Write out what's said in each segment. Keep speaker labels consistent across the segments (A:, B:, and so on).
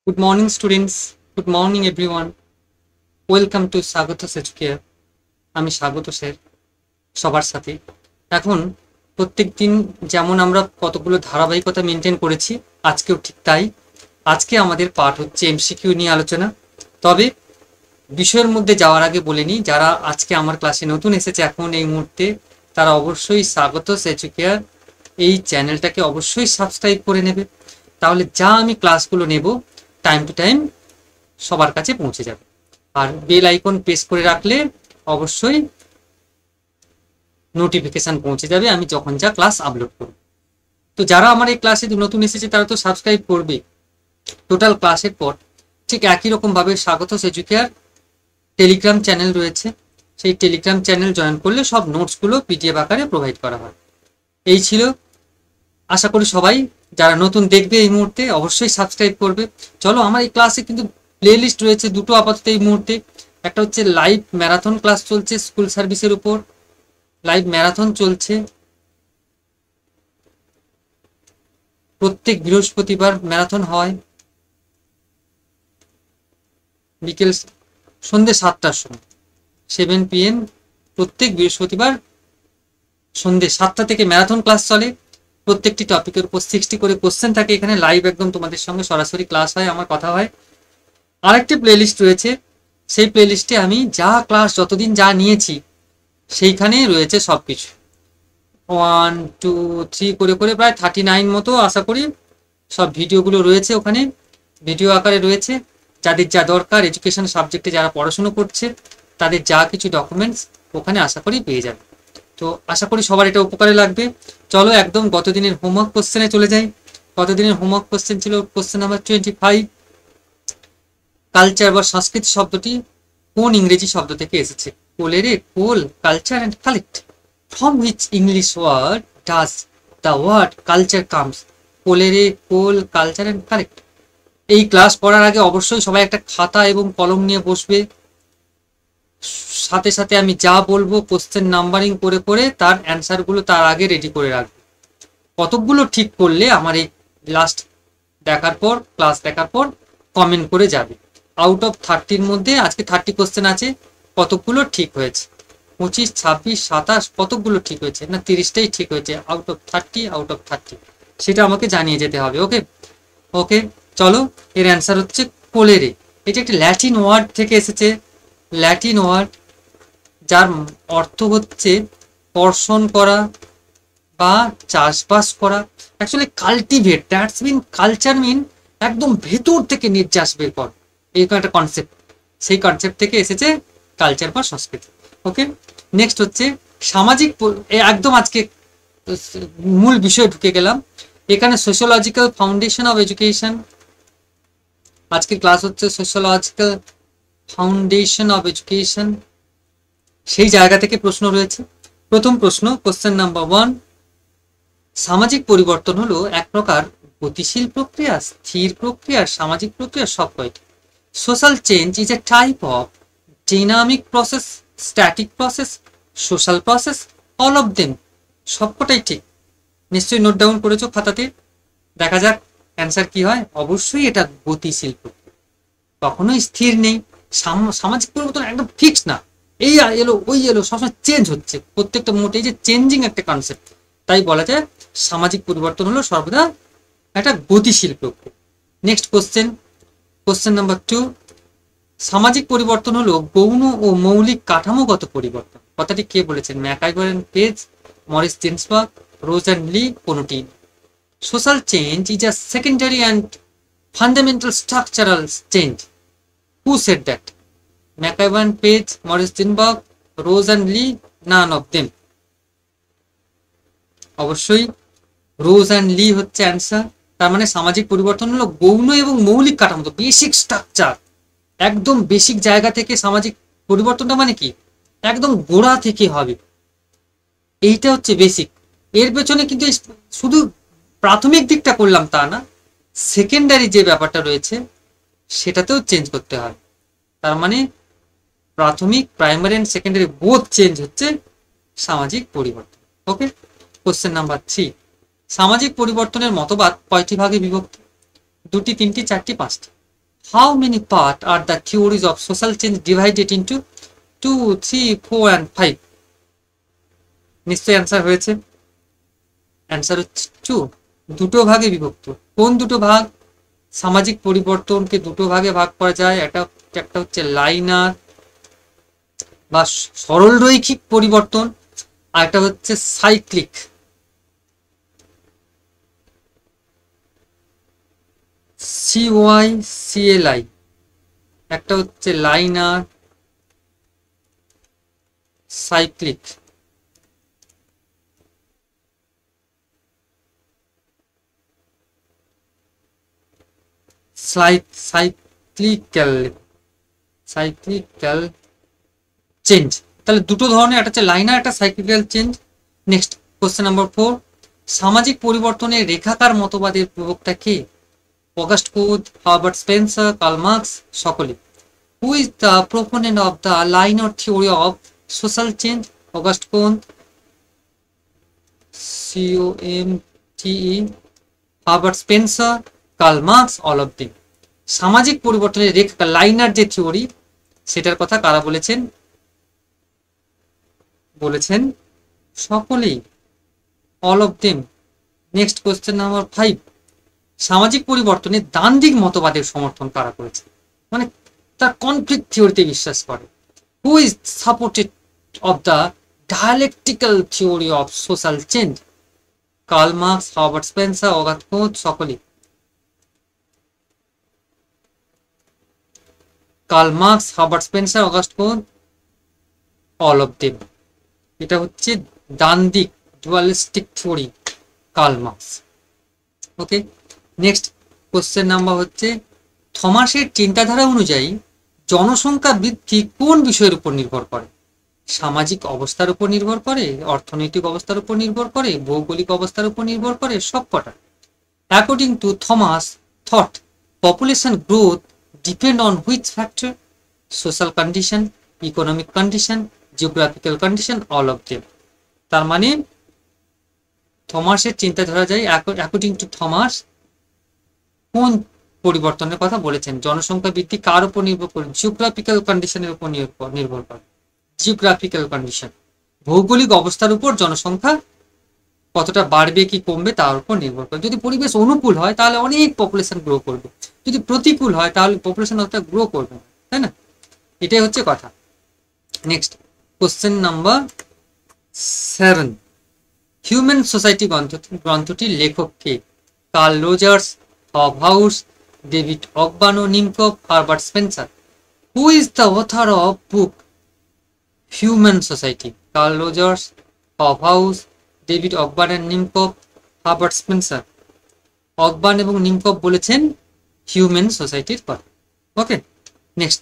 A: Good morning, students. Good morning, everyone. Welcome to স্বাগত সেচুকেয়ার। আমি স্বাগত স্যার সবার সাথে। এখন প্রত্যেকদিন যেমন আমরা কতগুলো ধারাবাহিকতা মেনটেন করেছি, আজকেও ঠিক তাই। আজকে আমাদের পাঠ হচ্ছে এমসিকিউ নিয়ে আলোচনা। তবে বিষয়ের মধ্যে যাওয়ার আগে বলে নিই, যারা আজকে আমার ক্লাসে নতুন এসেছে এখন এই মুহূর্তে, তারা অবশ্যই স্বাগত সেচুকেয়ার এই চ্যানেলটাকে অবশ্যই সাবস্ক্রাইব করে নেবে। তাহলে যা আমি ক্লাসগুলো নেব টাইম টু টাইম সবার কাছে পৌঁছে যাবে। আর বেল আইকন প্রেস করে রাখলে অবশ্যই নোটিফিকেশন পৌঁছে যাবে আমি যখন যা ক্লাস আপলোড করব। তো যারা আমার এই ক্লাসে নতুন এসেছে তারা তো সাবস্ক্রাইব করবে। টোটাল ক্লাসের পর ঠিক একই রকম ভাবে স্বাগত সেজুকেয়ার টেলিগ্রাম চ্যানেল রয়েছে, সেই টেলিগ্রাম চ্যানেল জয়েন করলে সব নোটসগুলো পিডিএফ আকারে প্রোভাইড করা হয়। এই ছিল, আশা করি সবাই যারা নতুন দেখবে এই মুহূর্তে অবশ্যই সাবস্ক্রাইব করবে। চলো, আমার এই ক্লাসে কিন্তু প্লে লিস্ট রয়েছে দুটো আপাতত এই মুহূর্তে। একটা হচ্ছে লাইভ ম্যারাথন ক্লাস চলছে স্কুল সার্ভিসের উপর, লাইভ ম্যারাথন চলছে প্রত্যেক বৃহস্পতিবার ম্যারাথন হয় বিকেল সন্ধ্যে 7টার সময়, 7 PM প্রত্যেক বৃহস্পতিবার সন্ধ্যে 7টা থেকে ম্যারাথন ক্লাস চলে। প্রত্যেকটি টপিকের উপর 60 করে কোশ্চেন থাকে, এখানে লাইভ একদম তোমাদের সঙ্গে সরাসরি ক্লাস হয়, আমার কথা হয়। আরেকটি প্লেলিস্ট রয়েছে, সেই প্লেলিস্টে আমি যা ক্লাস যতদিন যা নিয়েছি সেইখানে রয়েছে সব কিছু 1 2 3 করে করে প্রায় 39 মতো আশা করি সব ভিডিওগুলো রয়েছে ওখানে, ভিডিও আকারে রয়েছে। যাদের যা দরকার এডুকেশন সাবজেক্টে যারা পড়াশুনো করছে তাদের যা কিছু ডকুমেন্টস ওখানে আশা করি পেয়ে যাবে। তো আশা করি সবার এটা উপকারে লাগবে। চলো একদম গতদিনের হোমওয়ার্ক কোশ্চেনে চলে যাই। গতদিনের হোমওয়ার্ক কোশ্চেন ছিল কোশ্চেন নাম্বার 25, কালচার বা সংস্কৃতি শব্দটি কোন ইংরেজি শব্দ থেকে এসেছে? কোলেরে কোল, culture and collect. From which English word does the word culture comes? কোলেরে কোল, কালচার অ্যান্ড কালেক্ট। এই ক্লাস পড়ার আগে অবশ্যই সবাই একটা খাতা এবং কলম নিয়ে বসবে, সাথে সাথে আমি যা বলবো কোশ্চেন নাম্বারিং করে করে তার অ্যান্সারগুলো তার আগে রেডি করে রাখবে। কতকগুলো ঠিক করলে আমার এই লাস্ট দেখার পর ক্লাস দেখার পর কমেন্ট করে যাবে। আউট অফ 30-র মধ্যে আজকে 30 কোশ্চেন আছে, কতকগুলো ঠিক হয়েছে? 25, 26, 27 কতকগুলো ঠিক হয়েছে? না 30টাই ঠিক হয়েছে। আউট অফ 30 সেটা আমাকে জানিয়ে যেতে হবে। ওকে ওকে চলো, এর অ্যান্সার হচ্ছে কোলেরে। এটা একটি ল্যাটিন ওয়ার্ড থেকে এসেছে, ল্যাটিন ওয়ার্ড যার অর্থ হচ্ছে কর্ষণ করা বা চাষবাস করা। Actually cultivate, that's mean culture mean একদম ভেতর থেকে নির্যাস বের কর, এরকম একটা কনসেপ্ট, সেই কনসেপ্ট থেকে এসেছে কালচার বা সংস্কৃতি। ওকে, নেক্সট হচ্ছে সামাজিক একদম আজকে মূল বিষয়ে ঢুকে গেলাম। এখানে সোশ্যোলজিক্যাল ফাউন্ডেশন অফ এডুকেশন, আজকের ক্লাস হচ্ছে সোশ্যোলজিক্যাল ফাউন্ডেশন অফ এডুকেশন, সেই জায়গা থেকে প্রশ্ন রয়েছে। প্রথম প্রশ্ন, কোশ্চেন নাম্বার 1, সামাজিক পরিবর্তন হলো এক প্রকার গতিশীল প্রক্রিয়া, স্থির প্রক্রিয়া, সামাজিক প্রক্রিয়া, সব কয়টি? Social change is a type of dynamic process, static process, social process, all of them. সবকটাই ঠিক, নিশ্চয়ই নোট ডাউন করেছো খাতাতে। দেখা যাক অ্যান্সার কি হয়। অবশ্যই এটা গতিশীল প্রক্রিয়া, কখনোই স্থির নেই। সামাজিক পরিবর্তন একদম ফিক্স না, এই এলো ওই এলো, সবসময় চেঞ্জ হচ্ছে প্রত্যেকটা মুহূর্তে, এই যে চেঞ্জিং একটা কনসেপ্ট, তাই বলা যায় সামাজিক পরিবর্তন হলো সর্বদা একটা গতিশীল প্রক্রিয়া। নেক্সট কোশ্চেন, কোশ্চেন নাম্বার 2, সামাজিক পরিবর্তন হলো গৌণ ও মৌলিক কাঠামোগত পরিবর্তন। কথাটি কে বলেছেন? MacIver Page, Morris Ginsberg, Rose and Lee, কোনটি? Social change is a secondary and fundamental structural change. Who said that? MacIver Page, Morris Ginsberg, Rose and Lee, none of them. অবশ্যই রোজ অ্যান্ড লি হচ্ছে answer. তার মানে সামাজিক পরিবর্তন হলো গৌণ এবং মৌলিক কাঠামো, বেসিক স্ট্রাকচার, একদম বেসিক জায়গা থেকে সামাজিক পরিবর্তনটা মানে কি একদম গোড়া থেকে হবে, এইটা হচ্ছে বেসিক। এর পেছনে কিন্তু শুধু প্রাথমিক দিকটা করলাম তা না, সেকেন্ডারি যে ব্যাপারটা রয়েছে সেটাতেও চেঞ্জ করতে হয়। তার মানে প্রাথমিক, primary and secondary both change হচ্ছে সামাজিক পরিবর্তন। ওকে, কোশ্চেন নাম্বার 3, সামাজিক পরিবর্তনের মতবাদ কয়টি ভাগে বিভক্ত? 2টি, 3টি, 4টি, 5টি? How many part are the theories of social change divided into 2, 3, 4 and 5? নিশ্চয়ই অ্যান্সার হয়েছে। অ্যান্সার হচ্ছে 2, দুটো ভাগে বিভক্ত। কোন দুটো ভাগ? সামাজিক পরিবর্তনকে দুটো ভাগে ভাগ করা যায়, একটা হচ্ছে লাইনার বা সরল রৈখিক পরিবর্তন, আর একটা হচ্ছে সাইক্লিক। CYCLI, একটা হচ্ছে লাইনার, সাইক্লিক। Cyclical change. তাহলে দুটো ধরনের, একটা হচ্ছে লাইনার, একটা cyclical change. Next question number 4, সামাজিক পরিবর্তনের রেখাকার মতবাদের প্রবক্তা কে? August Comte, Herbert Spencer, Karl Marx, সকলে। Who is the proponent of the linear theory of social change? August Comte, COMTE, Herbert Spencer, Karl Marx, all of them. সামাজিক পরিবর্তনের রেখা liner যে থিওরি, সেটার কথা কারা বলেছেন? বলেছেন সকলেই, all of them. Next question number 5, সামাজিক পরিবর্তনে ডান দিক মতবাদের সমর্থন কারা করেছে? মানে তার কনফ্লিক্ট থিওরিতে বিশ্বাস করে। Who is supported of the dialectical theory of social change? Karl Marx, Herbert Spencer, August Comte, সকলেই। Karl Marx, Herbert Spencer, August Comte, all of them. এটা হচ্ছে ডান দিক dualistic theory, Karl Marx. Okay, next question number হচ্ছে, থমাসের চিন্তাধারা অনুযায়ী জনসংখ্যা বৃদ্ধি কোন বিষয়ের উপর নির্ভর করে? সামাজিক অবস্থার উপর নির্ভর করে, অর্থনৈতিক অবস্থার উপর নির্ভর করে, ভৌগোলিক অবস্থার উপর নির্ভর করে, সবকটা। According two Thomas thought, population growth depend on which factor? Social condition, economic condition, geographical condition, all of them. তার মানে থমাসের চিন্তাধারা যায়, অ্যাকর্ডিং টু থমাস কোন পরিবর্তনের কথা বলেছেন? জনসংখ্যা বৃদ্ধি কার উপর নির্ভর করে? জিওগ্রাফিক্যাল কন্ডিশনের উপর নির্ভর করে। জিওগ্রাফিক্যাল কন্ডিশন, ভৌগোলিক অবস্থার উপর জনসংখ্যা কতটা বাড়বে কি কমবে তার উপর নির্ভর করে। যদি পরিবেশ অনুকূল হয় তাহলে অনেক পপুলেশন গ্রো করবে, যদি প্রতিকূল হয় তাহলে পপুলেশন অতটা গ্রো করবে, তাই না? এটাই হচ্ছে কথা। Next question number 7, human society গ্রন্থটির লেখক কে? Carl Rogers, Hobhouse, David Ogburn, Nimkoff, Herbert Spencer. Who is the author of book human society? Carl Rogers, Hobhouse, David Ogburn and Nimkoff, Herbert Spencer. Ogburn এবং Nimkoff বলেছেন human সোসাইটির কথা। ওকে, next,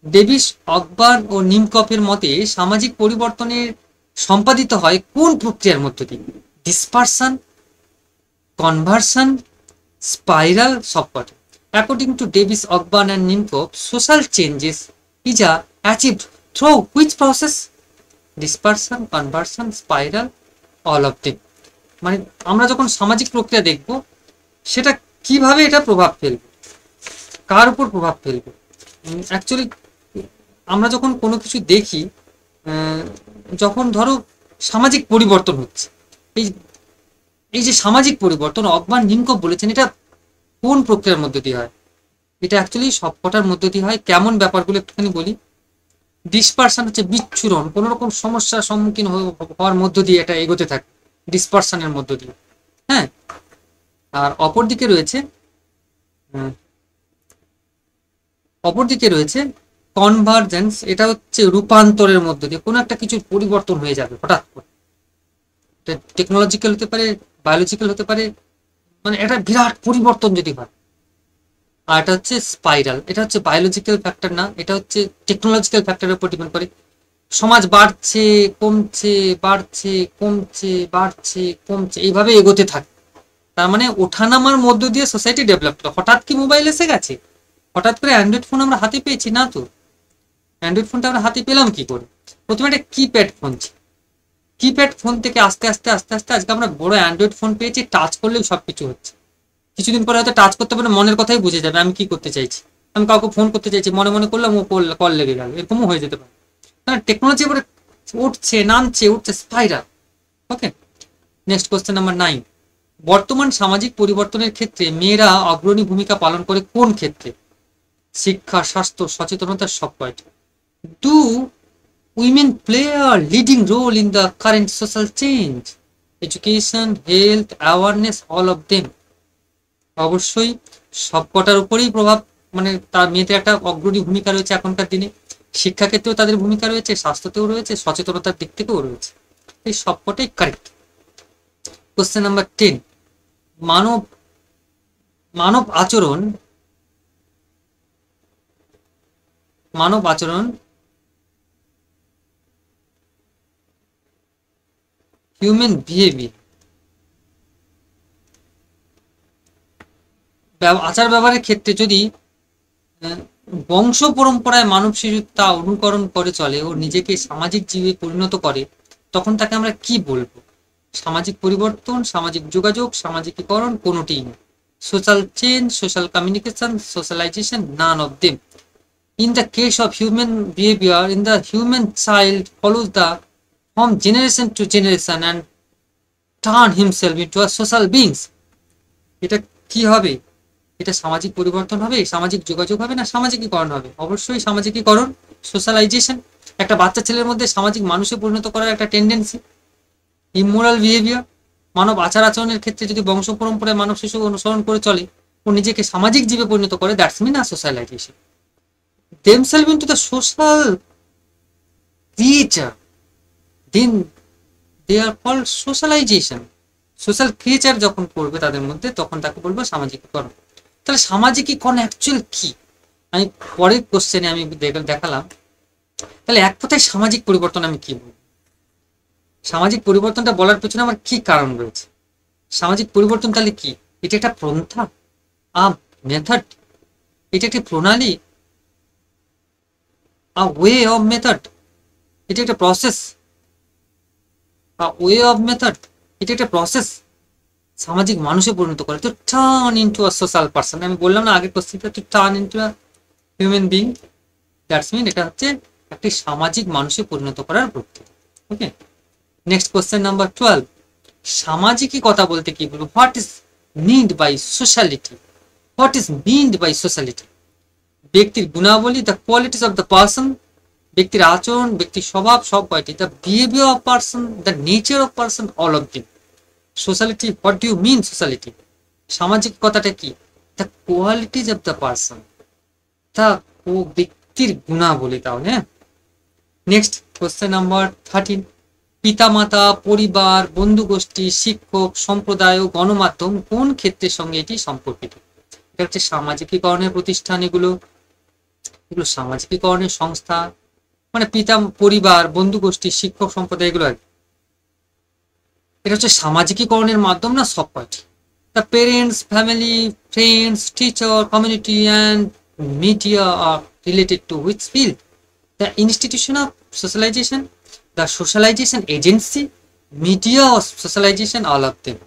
A: Davies অকবান ও নিমকপের মতে সামাজিক পরিবর্তনের সম্পাদিত হয় কোন প্রক্রিয়ার মধ্য দিয়ে? ডিসপারশন, কনভার্সন, স্পাইরাল, সবকটা। According to Davis Ogburn and Nimkoff, social changes is achieved through which process? Dispersion, conversion, spiral, all of them. মানে আমরা যখন সামাজিক প্রক্রিয়া দেখব, সেটা কিভাবে এটা প্রভাব ফেলবে, কার উপর প্রভাব ফেলবে। অ্যাকচুয়ালি আমরা যখন কোনো কিছু দেখি, যখন ধরো সামাজিক পরিবর্তন হচ্ছে, এই এই যে সামাজিক পরিবর্তন, অকবান নিমকপ বলেছেন এটা কোন প্রক্রিয়ার মধ্যে দিয়ে হয়? এটা অ্যাকচুয়ালি সবকটার মধ্যে দিয়ে হয়। কেমন ব্যাপারগুলো একটুখানি বলি। ডিসপারশন হচ্ছে বিচ্ছুরণ, কোনো রকম সমস্যার সম্মুখীন হওয়ার মধ্য দিয়ে এটা এগোতে থাকে, ডিসপারশনের মধ্য দিয়ে। হ্যাঁ, আর অপরদিকে রয়েছে কনভার্জেন্স। এটা হচ্ছে রূপান্তরের মধ্য দিয়ে কোনো একটা কিছুর পরিবর্তন হয়ে যাবে হঠাৎ করে। টেকনোলজিক্যাল হতে পারে, বায়োলজিক্যাল হতে পারে, মানে এটা বিরাট পরিবর্তন যদি হয়। আর এটা হচ্ছে স্পাইরাল, এটা হচ্ছে বায়োলজিক্যাল ফ্যাক্টর না, এটা হচ্ছে টেকনোলজিক্যাল ফ্যাক্টরের উপর ডিপেন্ড করে। সমাজ বাড়ছে কমছে, বাড়ছে কমছে, বাড়ছে কমছে, এইভাবে এগোতে থাকে। তার মানে ওঠানামার মধ্য দিয়ে সোসাইটি ডেভেলপ হলো। হঠাৎ কি মোবাইল এসে গেছে? হঠাৎ করে অ্যান্ড্রয়েড ফোন আমরা হাতে পেয়েছি না তো। অ্যান্ড্রয়েড ফোনটা আমরা হাতে পেলাম কি করে? প্রথমে একটা কিপ্যাড ফোন ছিল, কিপ্যাড ফোন থেকে আস্তে আস্তে আস্তে আস্তে আজকে আমরা বড় অ্যান্ড্রয়েড ফোন পেয়েছি, টাচ করলেও সবকিছু হচ্ছে। কিছুদিন পরে হয়তো টাচ করতে পারে, মনের কথাই বুঝে যাবে আমি কি করতে চাইছি, আমি কাউকে ফোন করতে চাইছি, মনে মনে করলাম, ও কল লেগে গেল, এরকমও হয়ে যেতে পারে। কারণ টেকনোলজি এবারে উঠছে নামছে উঠছে, স্পাইরাল। ওকে, নেক্সট কোশ্চেন নাম্বার 9। বর্তমান সামাজিক পরিবর্তনের ক্ষেত্রে মেয়েরা অগ্রণী ভূমিকা পালন করে কোন ক্ষেত্রে? শিক্ষা, স্বাস্থ্য, সচেতনতার সব কয়টি? Do women play a leading role in the current social change? Education, health, awareness, all of them? অবশ্যই সবকটার উপরেই প্রভাব, মানে তার মেয়েদের একটা অগ্রণী ভূমিকা রয়েছে এখনকার দিনে। শিক্ষা ক্ষেত্রেও তাদের ভূমিকা রয়েছে, স্বাস্থ্যতেও রয়েছে, সচেতনতার দিক থেকেও রয়েছে। এই সবকটাই কারেক্ট। Question number 10। মানব মানব আচরণ মানব আচরণ হিউম্যান বিহেভিয়ার, আচার ব্যবহারের ক্ষেত্রে যদি বংশ পরম্পরায় মানব শিশু তা অনুকরণ করে চলে ও নিজেকে সামাজিক জীবে পরিণত করে, তখন তাকে আমরা কি বলবো? সামাজিক পরিবর্তন, সামাজিক যোগাযোগ, সামাজিকীকরণ, কোনোটিই না। Social change, social communication, socialisation, naan of them. In the case of human behavior, in the human child follows the from generation to generation and turn himself into a social beings. এটা কি হবে? এটা সামাজিক পরিবর্তন হবে, সামাজিক যোগাযোগ হবে, না সামাজিকীকরণ হবে? অবশ্যই সামাজিকীকরণ, সোশ্যালাইজেশন। একটা বাচ্চা ছেলের মধ্যে সামাজিক মানুষে পরিণত করার একটা টেন্ডেন্সি। ইমোরাল বিহেভিয়ার, মানব আচার আচরণের ক্ষেত্রে যদি বংশ পরম্পরায় মানব শিশু অনুসরণ করে চলে ও নিজেকে সামাজিক জীবে পরিণত করে, that's mean a socialization. themselves into the social creature, then they are called socialization. Social creature যখন করবে তাদের মধ্যে, তখন তাকে বলবো সামাজিকীকরণ। তাহলে সামাজিকীকরণ অ্যাকচুয়াল কি? আমি পরের কোশ্চেনে আমি দেখালাম। তাহলে এক কথায় সামাজিক পরিবর্তন আমি কি বলবো? সামাজিক পরিবর্তনটা বলার পেছনে আমার কি কারণ রয়েছে? সামাজিক পরিবর্তন তাহলে কি? এটা একটা পন্থা, মেথড, এটা একটি প্রণালী, a way of method, এটা একটা process, a way of method, এটা একটা প্রসেস সামাজিক মানুষে পরিণত করে। তো turn into a social person, আমি বললাম না আগের কোশ্চেনটা, to turn into a human being, that's mean এটা হচ্ছে একটি সামাজিক মানুষে পরিণত করার প্রক্রিয়া। Okay, next question number 12। সামাজিকতা বলতে কি বলবো? What is meant by sociality? What is meant by sociality? ব্যক্তির গুণাবলী, the qualities of the person, ব্যক্তির আচরণ, ব্যক্তির স্বভাব, সব কয়টি। The behaviour of person, the nature of person, all of দিম। সোশ্যালিটি, হোয়াট ডু ইউ মিন সোশ্যালিটি? সামাজিক কথাটা কি? The qualities of the person, তা ও ব্যক্তির গুণাবলী। তাহলে নেক্সট কোশ্চেন নাম্বার 13। পিতামাতা, পরিবার, বন্ধু গোষ্ঠী, শিক্ষক, সম্প্রদায় ও গণমাধ্যম কোন ক্ষেত্রের সঙ্গে এটি সম্পর্কিত? এটা হচ্ছে সামাজিকীকরণের প্রতিষ্ঠান। এগুলো সামাজিকীকরণের সংস্থা, মানে পিতা, পরিবার, বন্ধু গোষ্ঠী, শিক্ষক, সম্প্রদায়, এগুলো আর এটা হচ্ছে সামাজিকীকরণের মাধ্যম, না সব কয়টি? The parents, family, friends, teacher, community and media are related to which field? The institution of socialization, the socialization agency, media of socialization, all of them.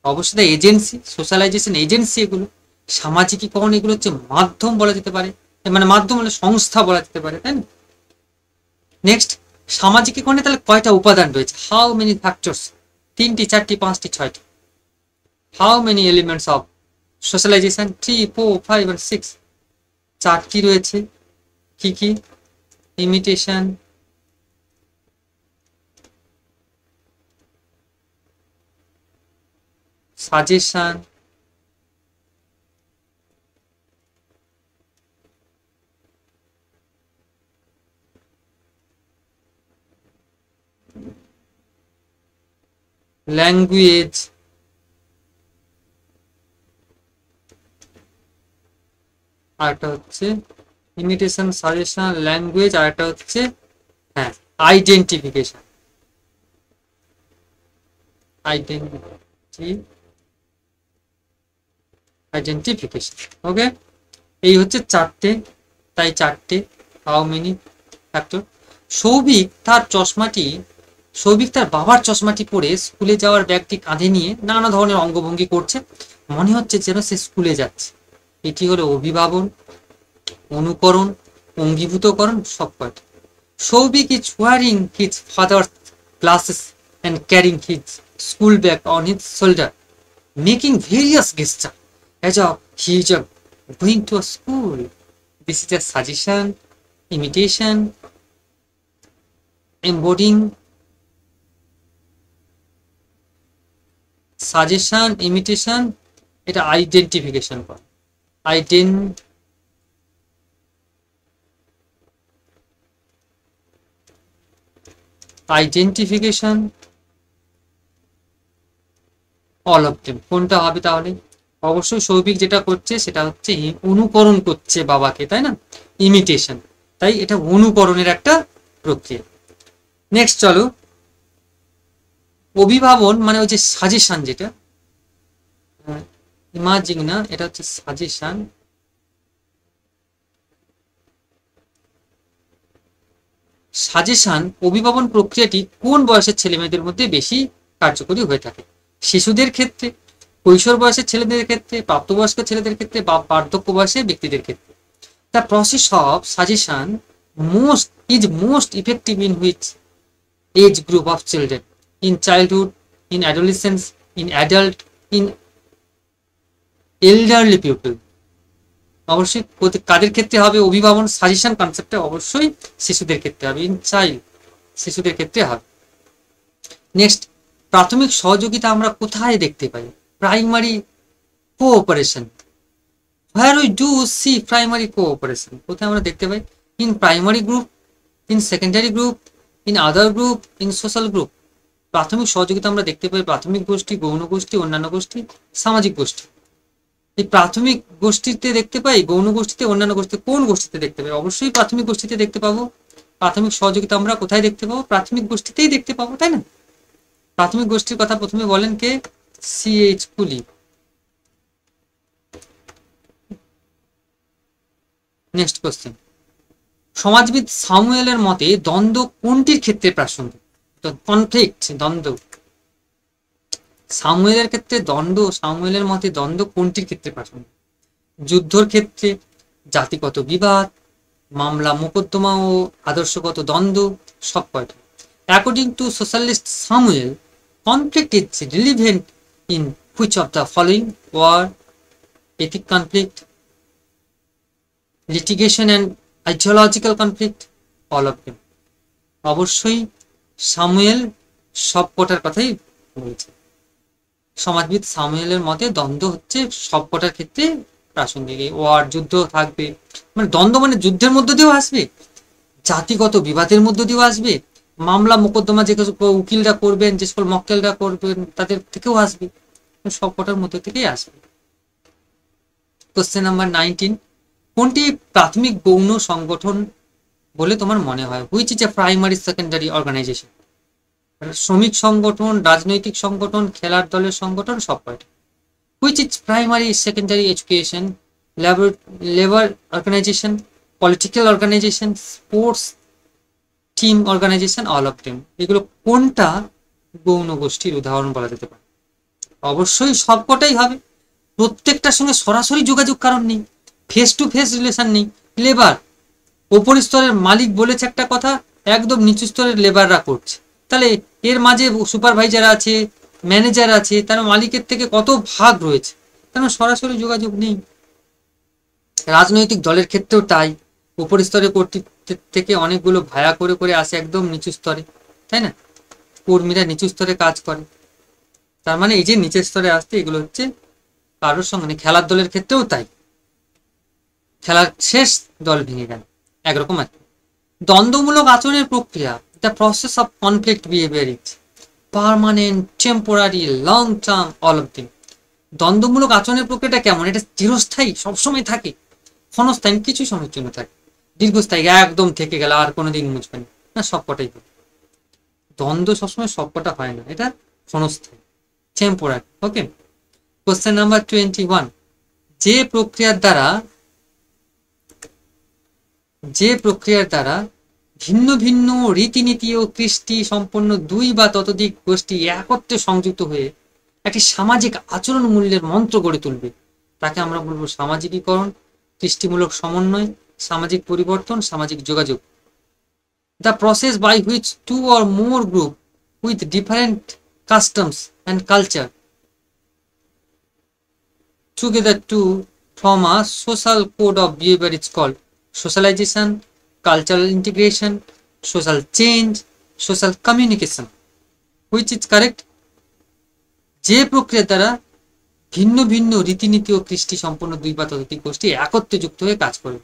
A: অবশ্যই দ্য এজেন্সি, সোশ্যালাইজেশন এজেন্সি। এগুলো সামাজিকীকরণ, এগুলো হচ্ছে মাধ্যম বলা যেতে পারে, মানে মাধ্যম হলে সংস্থা বলা যেতে পারে, তাই না? নেক্সট, সামাজিকীকরণে তাহলে কয়টা উপাদান রয়েছে? How many factors? 3টি, 4টি, 5টি, 6টি? How many elements of socialisation? 3, 4, 5 and 6। 4টি রয়েছে। কি কি? ইমিটেশন, সাজেশন, ল্যাঙ্গুয়েজ, আর একটা হচ্ছে ইমিটেশন, সাজেশন, ল্যাঙ্গুয়েজ, আর একটা হচ্ছে হ্যাঁ আইডেন্টিফিকেশন। আইডেন্টিফিকেশন। ওকে, এই হচ্ছে 4টে, তাই 4টে। How many factor? সৌভিক তার বাবার চশমাটি পরে স্কুলে যাওয়ার ব্যাগটি কাঁধে নিয়ে নানা ধরনের অঙ্গভঙ্গি করছে, মনে হচ্ছে যেন সে স্কুলে যাচ্ছে। এটি হলো অভিভাবন। অনুকরণ, অঙ্গীভূতকরণ সব কয়টা। Souvik is wearing his father's glasses and carrying his school bag on his shoulder, making various gestures as if he is going to a school. This is a suggestion, imitation, embodying, suggestion, imitation, এটা identification করে। Identification, all of them. কোনটা হবে তাহলে? অবশ্যই সৌভিক যেটা করছে সেটা হচ্ছে অনুকরণ করছে বাবাকে, তাই না? ইমিটেশন, তাই এটা অনুকরণের একটা প্রক্রিয়া। নেক্সট চলো, অভিভাবন মানে ওই যে সাজেশন, যেটা ইমাজিং না, এটা হচ্ছে সাজেশন। সাজেশন অভিভাবন প্রক্রিয়াটি কোন বয়সের ছেলে মেয়েদের মধ্যে বেশি কার্যকরী হয়ে থাকে? শিশুদের ক্ষেত্রে, কৈশোর বয়সের ছেলেদের ক্ষেত্রে, প্রাপ্তবয়স্ক ছেলেদের ক্ষেত্রে, বা বার্ধক্য বয়সের ব্যক্তিদের ক্ষেত্রে? The process of suggestion most effective in which age group of children? In childhood, in adolescence, in adult, in elderly people? অবশ্যই কাদের ক্ষেত্রে হবে অভিভাবন সাজেশন কনসেপ্টে? অবশ্যই শিশুদের ক্ষেত্রে হবে, ইন চাইল্ড, শিশুদের ক্ষেত্রে হবে। নেক্সট, প্রাথমিক সহযোগিতা আমরা কোথায় দেখতে পাই? Primary cooperation. Where we do see primary cooperation? কোথায় আমরা দেখতে পাই? In primary group, in secondary group, in other group, in social group. প্রাথমিক সহযোগিতা আমরা দেখতে পাই প্রাথমিক গোষ্ঠী, গৌণ গোষ্ঠী, অন্যান্য গোষ্ঠী, সামাজিক গোষ্ঠী। এই প্রাথমিক গোষ্ঠীতে দেখতে পাই, গৌণ গোষ্ঠীতে, অন্যান্য গোষ্ঠীতে। কোন গোষ্ঠীতে দেখতে পাই? অবশ্যই প্রাথমিক গোষ্ঠীতে দেখতে পাবো। প্রাথমিক সহযোগিতা আমরা কোথায় দেখতে পাবো? প্রাথমিক গোষ্ঠীতেই দেখতে পাবো, তাই না? প্রাথমিক গোষ্ঠীর কথা প্রথমে বলেন কে? C.H. কুলি। নেক্সট কোশ্চেন, সমাজবিদ সামুয়েলের মতে দ্বন্দ্ব কোনটির ক্ষেত্রে প্রাসঙ্গিক? কনফ্লিক্ট, দ্বন্দ্ব। সামুয়েলের ক্ষেত্রে দ্বন্দ্ব, সামুয়েলের মতে দ্বন্দ্ব কোনটির ক্ষেত্রে প্রাসঙ্গিক? যুদ্ধর ক্ষেত্রে, জাতিগত বিবাদ, মামলা মোকদ্দমা ও আদর্শগত দ্বন্দ্ব, সব কয়টা? According to socialist Samuel, conflict is relevant in which of the following? War, ethic conflict, litigation and ideological conflict, all of them. অবশ্যই সামুয়েল সব কটার কথাই বলছে। সমাজবিদ সামুয়েলের মতে দ্বন্দ্ব হচ্ছে সব কটার ক্ষেত্রে প্রাসঙ্গিক। ওয়ার, যুদ্ধ থাকবে, মানে দ্বন্দ্ব মানে যুদ্ধের মধ্য দিয়েও আসবে, জাতিগত বিবাদের মধ্য দিয়েও আসবে, মামলা মোকদ্দমা যে উকিলরা করবেন, যে সকল মক্কেলরা করবেন তাদের থেকেও আসবে, সব কটার মধ্যে থেকেই আসবে। কোশ্চেন নাম্বার 19, কোনটি প্রাথমিক গৌণ সংগঠন বলে তোমার মনে হয়? Which is a primary secondary organization? শ্রমিক সংগঠন, রাজনৈতিক সংগঠন, খেলার দলের সংগঠন, সব কয়টা? Which is primary secondary education, labour organization, political organization, sports team organization, all of them. এগুলো কোনটা গৌণ গোষ্ঠীর উদাহরণ বলা যেতে পারে? অবশ্যই সবকটাই হবে। প্রত্যেকটার সঙ্গে সরাসরি যোগাযোগ কারণ নেই, ফেস টু ফেস রিলেশন নেই। লেবার, ওপর স্তরের মালিক বলেছে একটা কথা, একদম নিচু স্তরের লেবাররা করছে, তাহলে এর মাঝে সুপারভাইজার আছে, ম্যানেজার আছে, তার মালিকের থেকে কত ভাগ রয়েছে, তার সরাসরি যোগাযোগ নেই। রাজনৈতিক দলের ক্ষেত্রেও তাই, উপর স্তরের কর্তৃত্ব থেকে অনেকগুলো ভায়া করে করে আসে একদম নিচু স্তরে, তাই না? কর্মীরা নিচু স্তরে কাজ করে, তার মানে এই যে নিচের স্তরে আসতে এগুলো হচ্ছে কারোর সঙ্গে। খেলার দলের ক্ষেত্রেও তাই, খেলার শেষ দল ভেঙে গেল, একরকম আর কি। দ্বন্দ্বমূলক আচরণের প্রক্রিয়া, the process of conflict behaviour is permanent, temporary, long term, all of দিম। দ্বন্দ্বমূলক আচরণের প্রক্রিয়াটা কেমন? এটা চিরস্থায়ী, সবসময় থাকে? ক্ষণস্থায়ী, কিছু সময়ের জন্য থাকে। দীর্ঘস্থায়ী, একদম থেকে গেল আর কোনোদিন মুছবে না, সবকটাই হবে। দ্বন্দ্ব সবসময় সবকটা হয় না, এটা ক্ষণস্থায়ী, টেম্পোরারি। ওকে, কোশ্চেন নাম্বার 21, যে প্রক্রিয়ার দ্বারা ভিন্ন ভিন্ন রীতিনীতি ও কৃষ্টি সম্পন্ন দুই বা ততোধিক গোষ্ঠী একত্রে সংযুক্ত হয়ে একটি সামাজিক আচরণ মূল্যের মন্ত্র গড়ে তুলবে, তাকে আমরা বলবো সামাজিকীকরণ, কৃষ্টিমূলক সমন্বয়, সামাজিক পরিবর্তন, সামাজিক যোগাযোগ। The process by which two or more group with different customs and culture together to form a social code of behavior is called socialization, cultural integration, social change, social communication. Which is correct? যে প্রক্রিয়া দ্বারা ভিন্ন ভিন্ন রীতিনীতি ও কৃষ্টি সম্পন্ন দুই বা ততোধিক গোষ্ঠী একত্রে যুক্ত হয়ে কাজ করবে,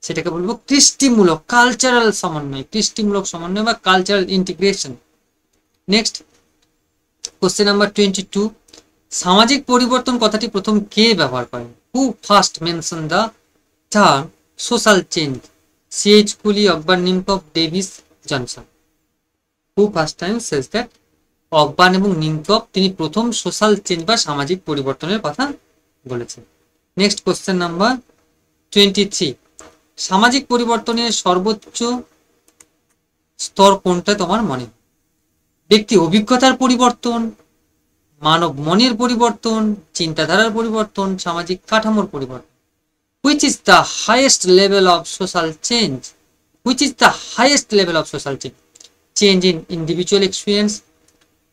A: সেটাকে বলবো কৃষ্টিমূলক, কালচারাল সমন্বয়, কৃষ্টিমূলক সমন্বয় বা cultural integration. Next question number 22, সামাজিক পরিবর্তন কথাটি প্রথম কে ব্যবহার করেন? Who first mention the term social change? CH Cooley, Ogburn, Nimkoff, Davis, Johnson. Who first time says that? Ogburn এবং নিমকপ, তিনি প্রথম সোশ্যাল চেঞ্জ বা সামাজিক পরিবর্তনের কথা বলেছেন। নেক্সট কোশ্চেন নাম্বার 23, সামাজিক পরিবর্তনের সর্বোচ্চ স্তর কোনটা তোমার মনে? ব্যক্তি অভিজ্ঞতার পরিবর্তন, মানব মনের পরিবর্তন, চিন্তাধারার পরিবর্তন, সামাজিক কাঠামোর পরিবর্তন। Which is the highest level of social change? Which is the highest level of social change? Change in individual experience,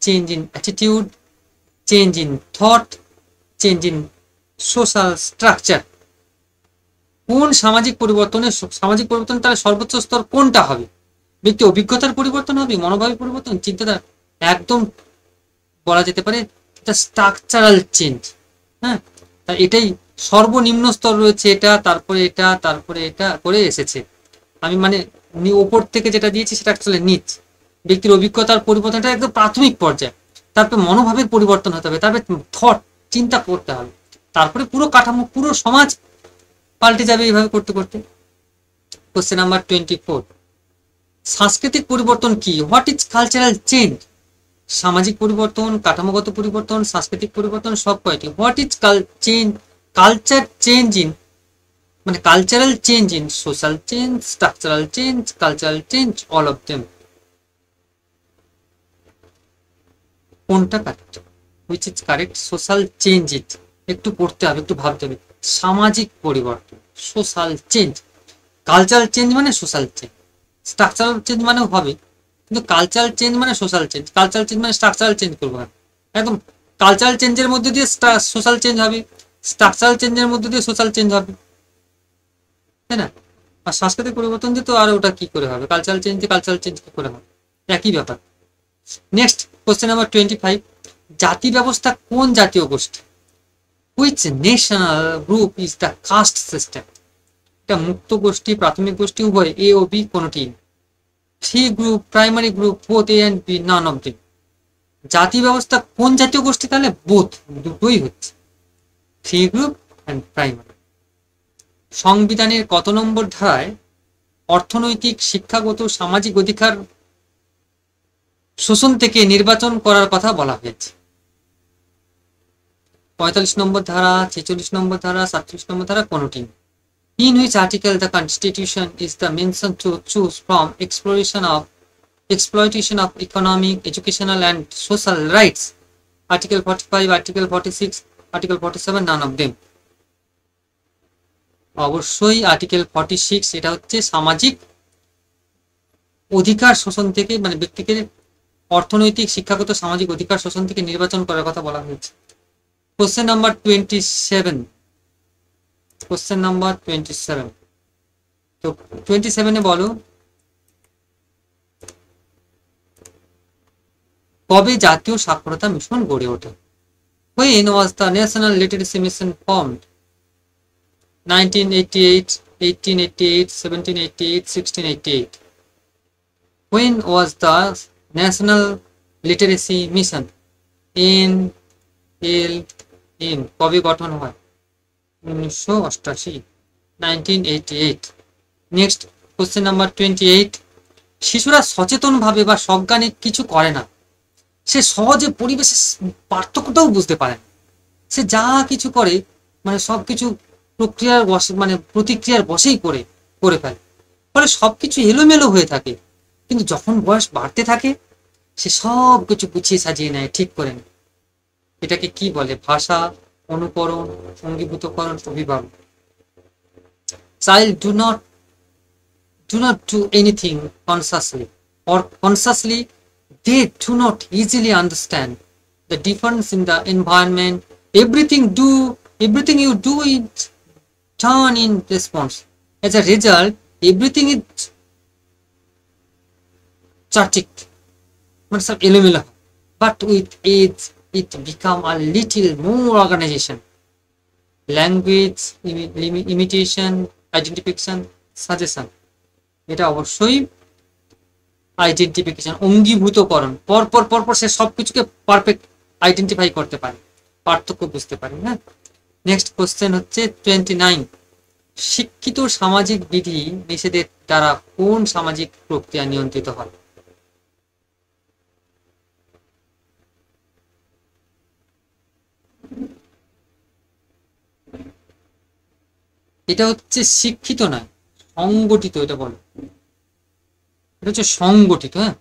A: change in attitude, change in thought, change in social structure. কোন সামাজিক পরিবর্তন তার সর্বোচ্চ স্তর কোনটা হবে? ব্যক্তি অভিজ্ঞতার পরিবর্তন হবে, মনোভাবের পরিবর্তন, চিন্তাধারা, একদম বলা যেতে পারে এটা স্ট্রাকচারাল চেঞ্জ। হ্যাঁ, এটাই সর্বনিম্ন স্তর রয়েছে, এটা তারপরে এটা তারপরে এটা করে এসেছে। আমি মানে ওপর থেকে যেটা দিয়েছি সেটা অ্যাকচুয়ালি নিচ। ব্যক্তির অভিজ্ঞতার পরিবর্তনটা একদম প্রাথমিক পর্যায়ে, তারপরে মনোভাবের পরিবর্তন হতে হবে, তারপরে থট, চিন্তা করতে হবে, তারপরে পুরো কাঠামো, পুরো সমাজ পাল্টে যাবে এইভাবে করতে করতে। কোশ্চেন নাম্বার 24, সাংস্কৃতিক পরিবর্তন কি? What is cultural change? সামাজিক পরিবর্তন, কাঠামোগত পরিবর্তন, সাংস্কৃতিক পরিবর্তন সব কয়টি? What is culture change in, মানে cultural change in social change, structural change, cultural change, all of them. কোনটা correct? Which is correct? Social change it, একটু পড়তে হবে, একটু ভাবতে হবে। সামাজিক পরিবর্তন, সোশ্যাল চেঞ্জ। কালচারাল চেঞ্জ মানে সোশ্যাল চেঞ্জ, স্ট্রাকচারাল চেঞ্জ মানেও হবে, কিন্তু কালচারাল চেঞ্জ মানে সোশ্যাল চেঞ্জ, কালচারাল চেঞ্জ মানে স্ট্রাকচারাল চেঞ্জ করবো না। একদম কালচারাল চেঞ্জের মধ্যে দিয়ে সোশ্যাল চেঞ্জ হবে, স্ট্রাকচারাল চেঞ্জের মধ্যে দিয়ে সোশ্যাল চেঞ্জ হবে, তাই না? আর সাংস্কৃতিক পরিবর্তন দিয়ে তো আর ওটা কি করে হবে? কালচারাল চেঞ্জ কি করে হবে? একই ব্যাপার। নেক্সট কোশ্চেন নাম্বার 25, জাতি ব্যবস্থা কোন জাতীয় গোষ্ঠী? Which national group is the caste system? এটা মুক্ত গোষ্ঠী, প্রাথমিক গোষ্ঠী, উভয়, এ ও বি, কোনটি? Three group, primary group, both A and B, none of them. জাতি ব্যবস্থা কোন জাতীয় গোষ্ঠী? তাহলে বোথ, দুটোই হচ্ছে, থ্রি গ্রুপ অ্যান্ড প্রাইমারি। সংবিধানের কত নম্বর ধারায় অর্থনৈতিক, শিক্ষাগত, সামাজিক অধিকার শোষণ থেকে নির্বাচন করার কথা বলা হয়েছে? 45 নম্বর ধারা, 46 নম্বর ধারা, 47 নম্বর ধারা, কোনটি? In which article the Constitution is the mention to choose from exploitation of economic, educational and social rights? Article 45, Article 46, Article 47, none of them. অবশ্যই আর্টিকেল 46, এটা হচ্ছে সামাজিক অধিকার শোষণ থেকে, মানে ব্যক্তিকে অর্থনৈতিক, শিক্ষাগত, সামাজিক অধিকার শোষণ থেকে নির্বাচন করার কথা বলা হয়েছে। কোশ্চেন নাম্বার 27, কোশ্চেন নাম্বার 27, তো 27-এ বলো, কবে জাতীয় সাক্ষরতা মিশন গড়ে ওঠে? When was the National Literacy Mission formed? 1988, 1888, 1788, 1688. When was the National Literacy Mission? NLM কবে গঠন হয়? 1988, 1988। নেক্সট কোশ্চেন নাম্বার 28, শিশুরা সচেতনভাবে বা সজ্ঞানে কিছু করে না, সে সহজে পরিবেশের পার্থক্যটাও বুঝতে পারে না, সে যা কিছু করে মানে সবকিছু প্রক্রিয়ার বসে, মানে প্রতিক্রিয়ার বসেই করে ফেলে, ফলে সবকিছু এলোমেলো হয়ে থাকে। কিন্তু যখন বয়স বাড়তে থাকে সে সব কিছু গুছিয়ে সাজিয়ে নেয়, ঠিক করে নেয়। এটাকে কি বলে? ভাষা, অনুকরণ, সঙ্গীভূতকরণ, অভিভাবক। child do not do anything consciously, or consciously they do not easily understand the difference in the environment. Everything you do is turn in response. As a result, everything is chaotic, মানে সব এলোমেলো হয়। But with age it become a little more organization. Language imitation, identification, suggestion, এটা অবশ্যই identification, অঙ্গীভূতকরণ, পরপর সে সবকিছুকে perfect identify করতে পারে, পার্থক্য বুঝতে পারে। হ্যাঁ, নেক্সট কোশ্চেন হচ্ছে 29, শিক্ষিত সামাজিক বিধি নিষেধের দ্বারা কোন সামাজিক প্রক্রিয়া নিয়ন্ত্রিত হয়? এটা হচ্ছে শিক্ষিত নয়, সংগঠিত। এটা বলো, এটা হচ্ছে সংগঠিত। হ্যাঁ,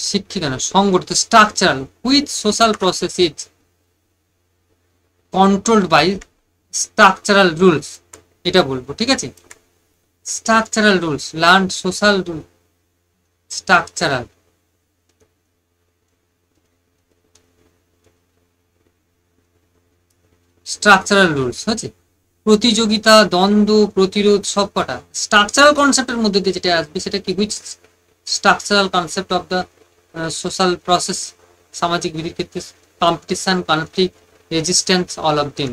A: শিক্ষিত না, সংগঠিত। Structural, which social process is controlled by structural rules, এটা বলবো। ঠিক আছে, structural rules, learn social rule, structural. Structural rules হচ্ছে প্রতিযোগিতা, দ্বন্দ্ব, প্রতিরোধ, সবকটা স্ট্রাকচারাল কনসেপ্টের মধ্যে দিয়ে যেটা আসবে সেটা কি? Which structural concept of the social process, সামাজিক বিধির ক্ষেত্রে competition, conflict, resistance, all of them.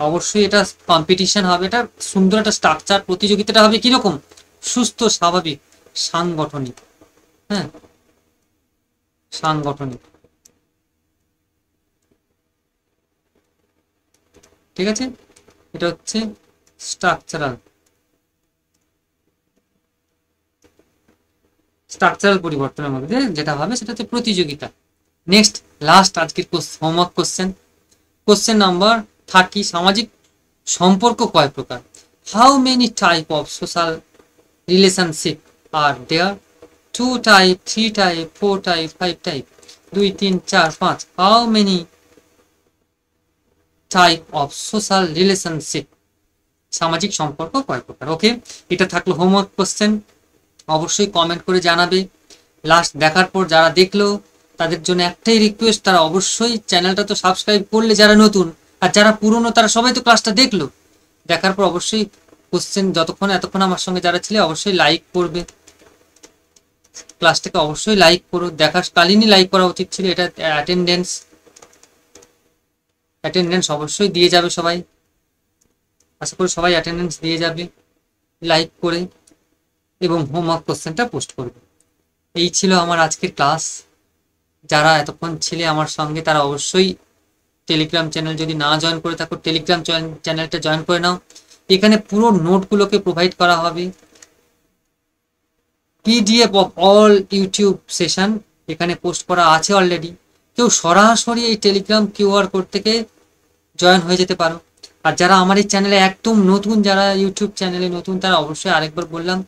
A: অবশ্যই এটা কম্পিটিশন হবে, এটা সুন্দর একটা স্ট্রাকচার। প্রতিযোগিতাটা হবে কিরকম? সুস্থ, স্বাভাবিক, সাংগঠনিক। হ্যাঁ, সাংগঠনিক। ঠিক আছে, এটা হচ্ছে স্ট্রাকচারাল পরিবর্তনের মধ্যে যেটা হবে সেটা হচ্ছে প্রতিযোগিতা। নেক্সট, লাস্ট আজকের হোমওয়ার্ক কোশ্চেন নাম্বার 30, সামাজিক সম্পর্ক কয় প্রকার? How many type of social relationship are there? 2 type, 3 type, 4 type, 5 type, 2, 3, 4, 5। How many type of social relationship, সামাজিক সম্পর্ক কয় প্রকার? ওকে, এটা থাকলো হোমওয়ার্ক কোশ্চেন। অবশ্যই কমেন্ট করে জানাবে। লাস্ট দেখার পর যারা দেখলো তাদের জন্য একটাই রিকোয়েস্ট, তারা অবশ্যই চ্যানেলটা তো সাবস্ক্রাইব করলে, যারা নতুন, আর যারা পুরনো তারা সবাই তো ক্লাসটা দেখলো। দেখার পর অবশ্যই কোশ্চেন এতক্ষণ আমার সঙ্গে যারা ছিল অবশ্যই লাইক করবে, ক্লাসটাকে অবশ্যই লাইক করো। দেখার কালীনই লাইক করা উচিত ছিল। এটা অ্যাটেন্ডেন্স অবশ্যই দিয়ে যাবে সবাই, আশা করি সবাই অ্যাটেন্ডেন্স দিয়ে যাবে লাইক করে, এবং হোমওয়ার্ক কোশ্চেনটা পোস্ট করবে। এই ছিল আমার আজকের ক্লাস। যারা এতক্ষণ ছিলে আমার সঙ্গে তারা অবশ্যই টেলিগ্রাম চ্যানেল যদি না জয়েন করে থাকো, টেলিগ্রাম চ্যানেলটা জয়েন করে নাও। এখানে পুরো নোটগুলোকে প্রোভাইড করা হবে, PDF of all YouTube session এখানে পোস্ট করা আছে অলরেডি। কেউ সরাসরি এই টেলিগ্রাম কিউআর কোড থেকে জয়েন হয়ে যেতে পারো। আর যারা আমার এই চ্যানেলে একদম নতুন, যারা ইউটিউব চ্যানেলে নতুন, তারা অবশ্যই আরেকবার বললাম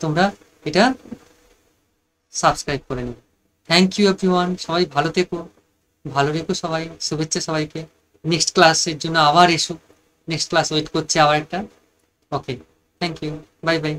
A: তোমরা এটা সাবস্ক্রাইব করে নিও। থ্যাংক ইউ এভরিওয়ান, সবাই ভালো থেকো, ভালো রেখো সবাই। শুভেচ্ছা সবাইকে। নেক্সট ক্লাসের জন্য আবার এসো, নেক্সট ক্লাস ওয়েট করছে আবার একটা। ওকে, থ্যাংক ইউ, বাই বাই।